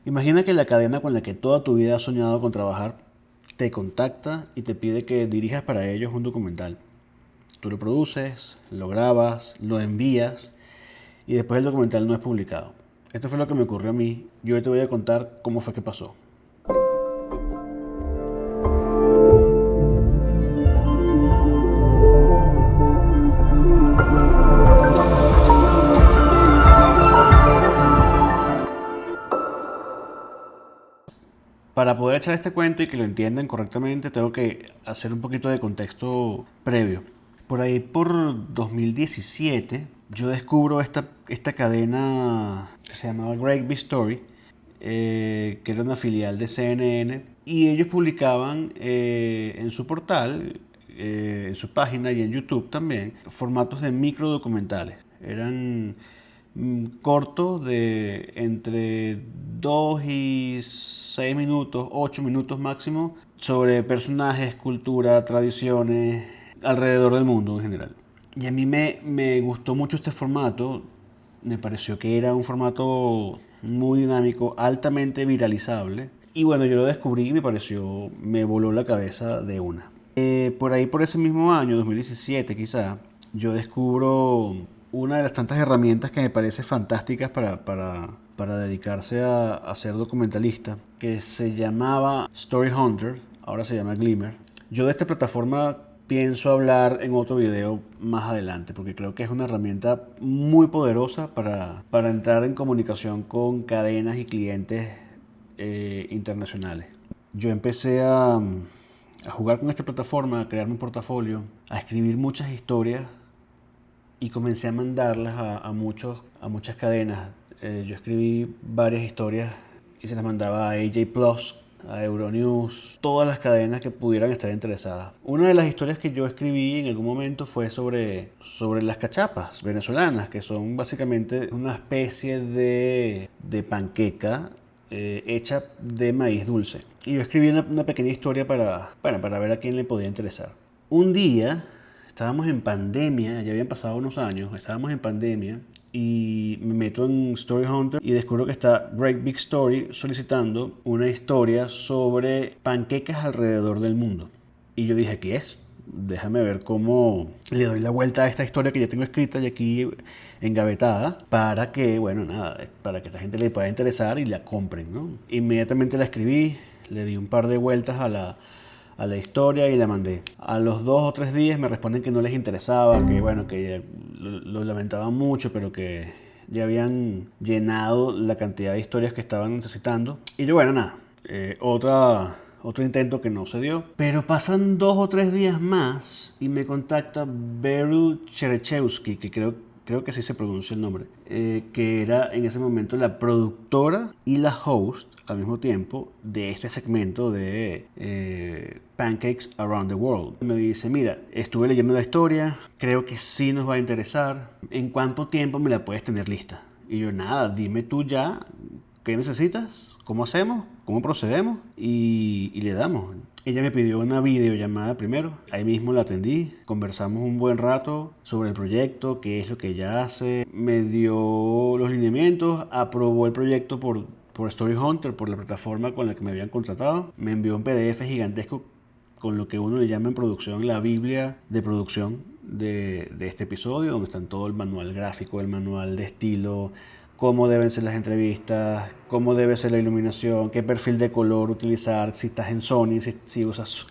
Imagina que la cadena con la que toda tu vida has soñado con trabajar te contacta y te pide que dirijas para ellos un documental. Tú lo produces, lo grabas, lo envías y después el documental no es publicado. Esto fue lo que me ocurrió a mí y hoy te voy a contar cómo fue que pasó. Para poder echar este cuento y que lo entiendan correctamente, tengo que hacer un poquito de contexto previo. Por ahí por 2017, yo descubro esta cadena que se llamaba Great Big Story, que era una filial de CNN, y ellos publicaban en su portal, en su página y en YouTube también, formatos de micro documentales. Eran cortos de entre 2 y 6 minutos, 8 minutos máximo, sobre personajes, cultura, tradiciones, alrededor del mundo en general. Y a mí me gustó mucho este formato, me pareció que era un formato muy dinámico, altamente viralizable. Y bueno, yo lo descubrí y me pareció, me voló la cabeza de una. Por ahí, por ese mismo año, 2017 quizá, yo descubro una de las tantas herramientas que me parece fantásticas para dedicarse a ser documentalista, que se llamaba Story Hunter, ahora se llama Glimmer. Yo de esta plataforma pienso hablar en otro video más adelante, porque creo que es una herramienta muy poderosa para entrar en comunicación con cadenas y clientes internacionales. Yo empecé a jugar con esta plataforma, a crearme un portafolio, a escribir muchas historias y comencé a mandarlas a muchas cadenas. Yo escribí varias historias y se las mandaba a AJ Plus, a Euronews, todas las cadenas que pudieran estar interesadas. Una de las historias que yo escribí en algún momento fue sobre las cachapas venezolanas, que son básicamente una especie de panqueca hecha de maíz dulce. Y yo escribí una pequeña historia para ver a quién le podía interesar. Un día estábamos en pandemia, ya habían pasado unos años, estábamos en pandemia y me meto en Story Hunter y descubro que está Great Big Story solicitando una historia sobre panquecas alrededor del mundo. Y yo dije, ¿qué es? Déjame ver cómo le doy la vuelta a esta historia que ya tengo escrita y aquí engavetada para que, bueno, nada, para que esta gente le pueda interesar y la compren, ¿no? Inmediatamente la escribí, le di un par de vueltas a la historia y la mandé. A los 2 o 3 días me responden que no les interesaba, que bueno, que lo lamentaban mucho, pero que ya habían llenado la cantidad de historias que estaban necesitando. Y yo, bueno, nada, otro intento que no se dio. Pero pasan 2 o 3 días más y me contacta Beryl Cherechewski, que creo que así se pronuncia el nombre, que era en ese momento la productora y la host al mismo tiempo de este segmento de Pancakes Around the World. Me dice, mira, estuve leyendo la historia, creo que sí nos va a interesar, ¿en cuánto tiempo me la puedes tener lista? Y yo, nada, dime tú ya, ¿qué necesitas? ¿Cómo hacemos? ¿Cómo procedemos? Y le damos. Ella me pidió una videollamada primero, ahí mismo la atendí, conversamos un buen rato sobre el proyecto, qué es lo que ella hace, me dio los lineamientos, aprobó el proyecto por Story Hunter, por la plataforma con la que me habían contratado, me envió un PDF gigantesco con lo que uno le llama en producción la Biblia de producción de este episodio, donde están todo el manual gráfico, el manual de estilo, cómo deben ser las entrevistas, cómo debe ser la iluminación, qué perfil de color utilizar, si estás en Sony, si usas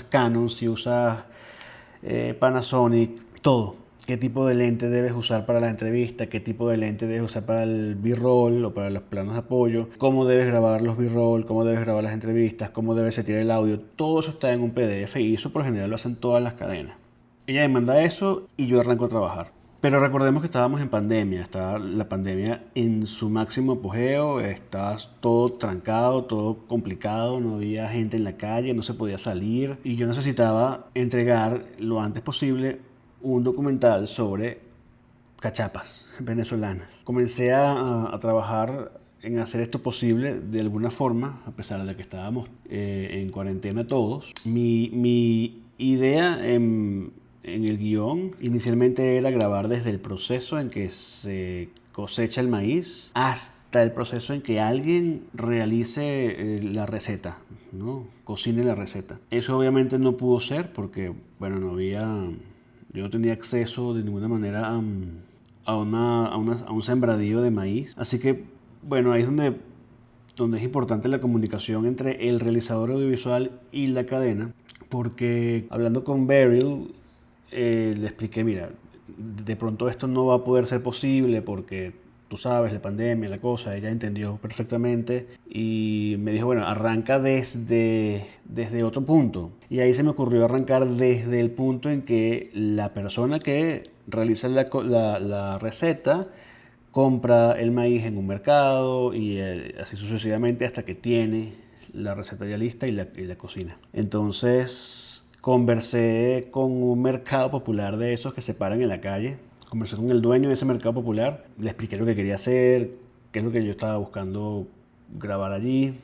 Canon, si usas Panasonic, todo. Qué tipo de lente debes usar para la entrevista, qué tipo de lente debes usar para el B-roll o para los planos de apoyo, cómo debes grabar los B-roll, cómo debes grabar las entrevistas, cómo debes setear el audio. Todo eso está en un PDF y eso por lo general lo hacen todas las cadenas. Ella me manda eso y yo arranco a trabajar. Pero recordemos que estábamos en pandemia, estaba la pandemia en su máximo apogeo, estaba todo trancado, todo complicado, no había gente en la calle, no se podía salir y yo necesitaba entregar lo antes posible un documental sobre cachapas venezolanas. Comencé a trabajar en hacer esto posible de alguna forma, a pesar de que estábamos en cuarentena todos. Mi idea en el guión inicialmente era grabar desde el proceso en que se cosecha el maíz hasta hasta el proceso en que alguien realice la receta, ¿no? Cocine la receta. Eso obviamente no pudo ser porque, bueno, yo no tenía acceso de ninguna manera a un sembradío de maíz. Así que, bueno, ahí es donde es importante la comunicación entre el realizador audiovisual y la cadena, porque hablando con Beryl, le expliqué, mira, de pronto esto no va a poder ser posible porque tú sabes, la pandemia, la cosa, ella entendió perfectamente y me dijo, bueno, arranca desde otro punto. Y ahí se me ocurrió arrancar desde el punto en que la persona que realiza la receta compra el maíz en un mercado y así sucesivamente hasta que tiene la receta ya lista y la cocina. Entonces conversé con un mercado popular de esos que se paran en la calle. Conversé con el dueño de ese mercado popular, le expliqué lo que quería hacer, qué es lo que yo estaba buscando grabar allí.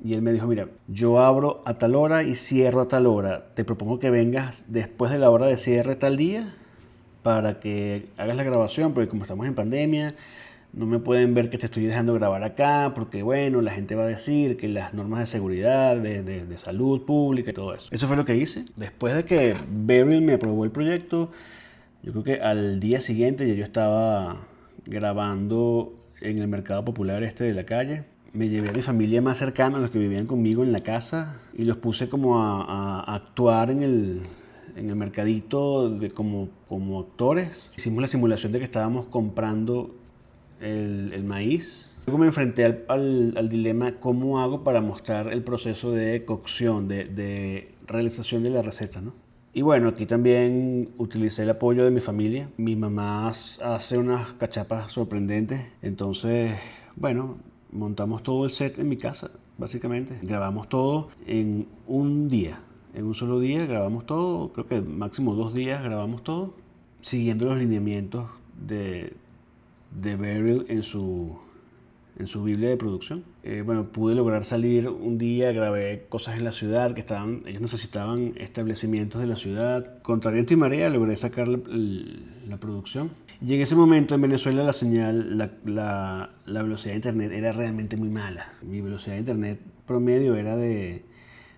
Y él me dijo, mira, yo abro a tal hora y cierro a tal hora. Te propongo que vengas después de la hora de cierre tal día para que hagas la grabación, porque como estamos en pandemia, no me pueden ver que te estoy dejando grabar acá, porque bueno, la gente va a decir que las normas de seguridad, de salud pública y todo eso. Eso fue lo que hice. Después de que Beryl me aprobó el proyecto, yo creo que al día siguiente ya yo estaba grabando en el mercado popular este de la calle. Me llevé a mi familia más cercana, los que vivían conmigo en la casa, y los puse como a actuar en el mercadito como actores. Hicimos la simulación de que estábamos comprando el maíz. Luego me enfrenté al dilema cómo hago para mostrar el proceso de cocción, de realización de la receta, ¿no? Y bueno, aquí también utilicé el apoyo de mi familia. Mi mamá hace unas cachapas sorprendentes. Entonces, bueno, montamos todo el set en mi casa, básicamente. Grabamos todo en un día. En un solo día grabamos todo. Creo que máximo 2 días grabamos todo. Siguiendo los lineamientos de Beryl en su Biblia de producción. Bueno, pude lograr salir un día, grabé cosas en la ciudad que ellos necesitaban establecimientos de la ciudad. Contra viento y marea logré sacar la producción. Y en ese momento en Venezuela la señal, la velocidad de internet era realmente muy mala. Mi velocidad de internet promedio era de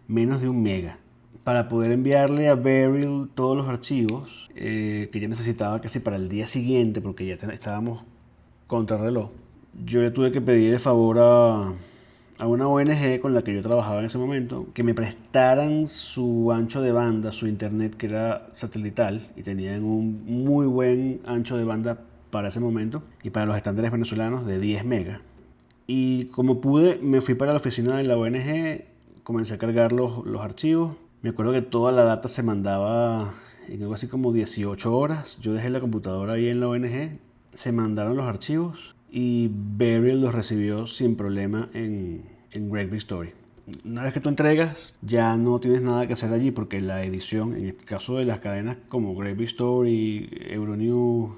menos de 1 mega. Para poder enviarle a Beryl todos los archivos que ya necesitaba casi para el día siguiente, porque ya estábamos contrarreloj, yo le tuve que pedir el favor a una ONG con la que yo trabajaba en ese momento que me prestaran su ancho de banda, su internet que era satelital y tenían un muy buen ancho de banda para ese momento y para los estándares venezolanos de 10 megas. Y como pude, me fui para la oficina de la ONG, comencé a cargar los archivos. Me acuerdo que toda la data se mandaba en algo así como 18 horas. Yo dejé la computadora ahí en la ONG, se mandaron los archivos y Beryl los recibió sin problema en Great Big Story. Una vez que tú entregas, ya no tienes nada que hacer allí porque la edición, en este caso de las cadenas como Great Big Story, Euronews,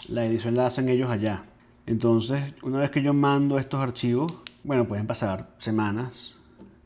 la edición la hacen ellos allá. Entonces, una vez que yo mando estos archivos, bueno, pueden pasar semanas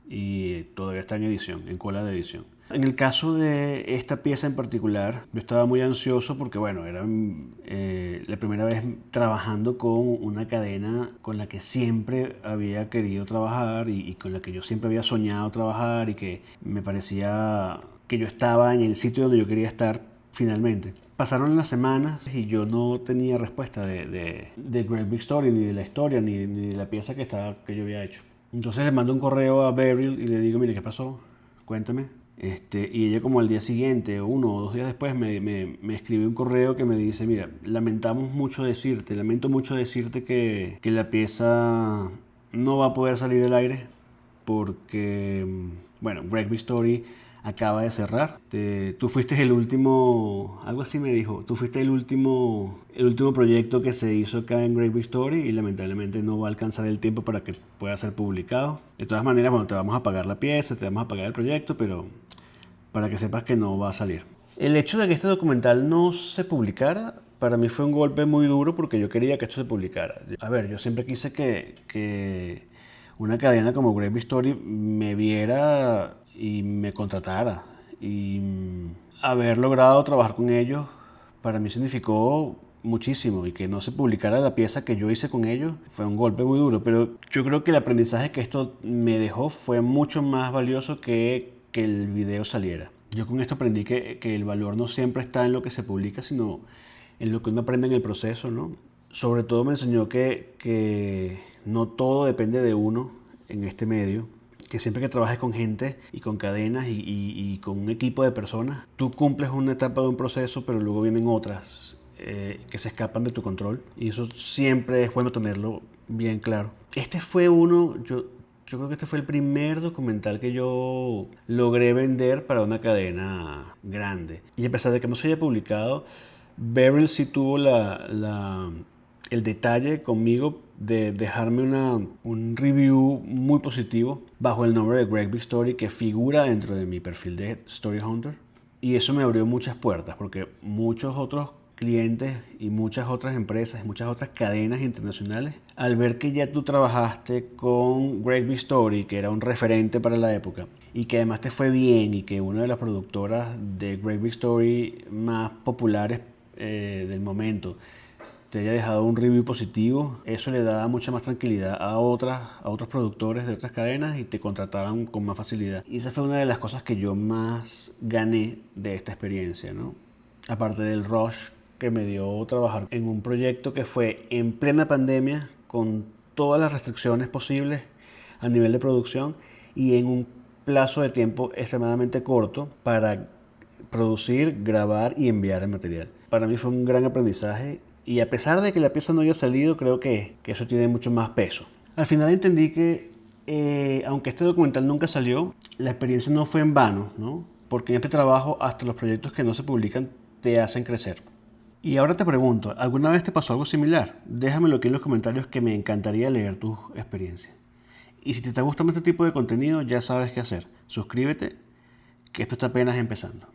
y todavía está en edición, en cola de edición. En el caso de esta pieza en particular, yo estaba muy ansioso porque, bueno, era la primera vez trabajando con una cadena con la que siempre había querido trabajar y con la que yo siempre había soñado trabajar y que me parecía que yo estaba en el sitio donde yo quería estar finalmente. Pasaron las semanas y yo no tenía respuesta de Great Big Story, ni de la historia, ni de la pieza que yo había hecho. Entonces le mando un correo a Beryl y le digo, mire, ¿qué pasó? Cuéntame. Y ella como al día siguiente, 1 o 2 días después, me escribe un correo que me dice, mira, lamento mucho decirte que la pieza no va a poder salir al aire porque, bueno, Great Big Story acaba de cerrar. Tú fuiste el último, algo así me dijo, tú fuiste el último proyecto que se hizo acá en Great Big Story y lamentablemente no va a alcanzar el tiempo para que pueda ser publicado. De todas maneras, bueno, te vamos a pagar la pieza, te vamos a pagar el proyecto, pero para que sepas que no va a salir. El hecho de que este documental no se publicara, para mí fue un golpe muy duro porque yo quería que esto se publicara. A ver, yo siempre quise que una cadena como Great Big Story me viera y me contratara. Y haber logrado trabajar con ellos para mí significó muchísimo y que no se publicara la pieza que yo hice con ellos fue un golpe muy duro, pero yo creo que el aprendizaje que esto me dejó fue mucho más valioso que el video saliera. Yo con esto aprendí que el valor no siempre está en lo que se publica, sino en lo que uno aprende en el proceso, ¿no? Sobre todo me enseñó que no todo depende de uno en este medio, que siempre que trabajes con gente y con cadenas y con un equipo de personas, tú cumples una etapa de un proceso, pero luego vienen otras que se escapan de tu control, y eso siempre es bueno tenerlo bien claro. Este fue yo creo que este fue el primer documental que yo logré vender para una cadena grande. Y a pesar de que no se haya publicado, Beryl sí tuvo el detalle conmigo de dejarme un review muy positivo bajo el nombre de Greg Big Story, que figura dentro de mi perfil de Story Hunter. Y eso me abrió muchas puertas, porque muchos otros clientes y muchas otras empresas, muchas otras cadenas internacionales, al ver que ya tú trabajaste con Greg Big Story, que era un referente para la época, y que además te fue bien, y que una de las productoras de Greg Big Story más populares del momento te haya dejado un review positivo, eso le daba mucha más tranquilidad a otros productores de otras cadenas y te contrataban con más facilidad. Y esa fue una de las cosas que yo más gané de esta experiencia, ¿no? Aparte del rush que me dio trabajar en un proyecto que fue en plena pandemia, con todas las restricciones posibles a nivel de producción y en un plazo de tiempo extremadamente corto para producir, grabar y enviar el material. Para mí fue un gran aprendizaje, y a pesar de que la pieza no haya salido, creo que eso tiene mucho más peso. Al final entendí que, aunque este documental nunca salió, la experiencia no fue en vano, ¿no? Porque en este trabajo hasta los proyectos que no se publican te hacen crecer. Y ahora te pregunto, ¿alguna vez te pasó algo similar? Déjamelo aquí en los comentarios, que me encantaría leer tus experiencias. Y si te está gustando este tipo de contenido, ya sabes qué hacer. Suscríbete, que esto está apenas empezando.